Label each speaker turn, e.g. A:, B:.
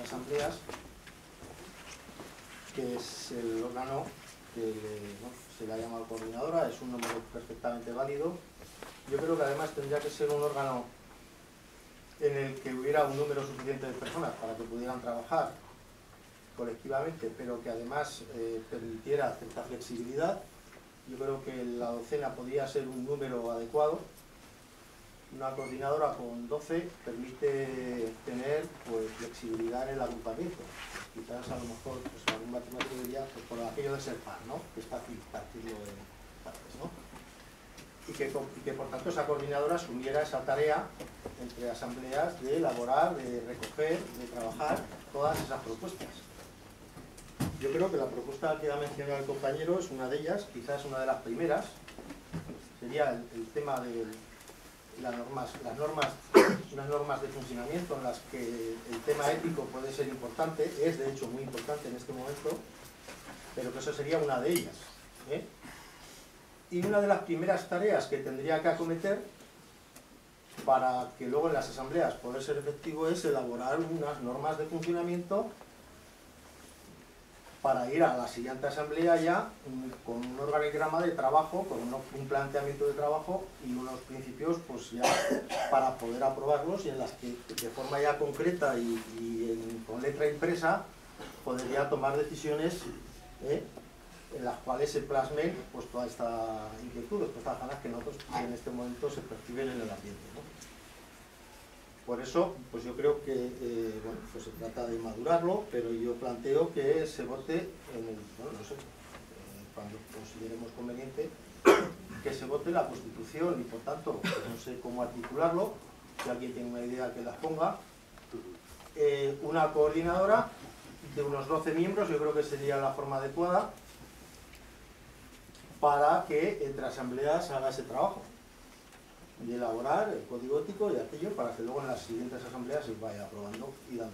A: asambleas, que es el órgano que se le ha llamado coordinadora, es un número perfectamente válido. Yo creo que además tendría que ser un órgano en el que hubiera un número suficiente de personas para que pudieran trabajar colectivamente, pero que además permitiera cierta flexibilidad. Yo creo que la docena podría ser un número adecuado. Una coordinadora con 12 permite tener pues, flexibilidad en el agrupamiento. Quizás a lo mejor pues, algún matemático diría pues, por aquello de ser par, ¿no? Que es fácil partirlo en partes, ¿no? Y que por tanto esa coordinadora asumiera esa tarea entre asambleas de elaborar, de recoger, de trabajar todas esas propuestas. Yo creo que la propuesta que ha mencionado el compañero es una de ellas, quizás una de las primeras. Sería el tema de unas normas de funcionamiento en las que el tema ético puede ser importante, es de hecho muy importante en este momento, pero que eso sería una de ellas, ¿eh? Y una de las primeras tareas que tendría que acometer para que luego en las asambleas poder ser efectivo es elaborar unas normas de funcionamiento para ir a la siguiente asamblea ya con un organigrama de trabajo, con un planteamiento de trabajo y unos principios pues ya para poder aprobarlos y en las que de forma ya concreta y con letra impresa podría tomar decisiones en las cuales se plasmen pues toda esta inquietud, estas ganas que nosotros en este momento se perciben en el ambiente, ¿no? Por eso, pues yo creo que bueno, pues se trata de madurarlo, pero yo planteo que se vote en el, bueno, no sé, cuando consideremos conveniente, que se vote la Constitución y por tanto, pues no sé cómo articularlo, si alguien tiene una idea que la ponga, una coordinadora de unos 12 miembros, yo creo que sería la forma adecuada para que entre asambleas haga ese trabajo de elaborar el código ético y aquello para que luego en las siguientes asambleas se vaya aprobando y dando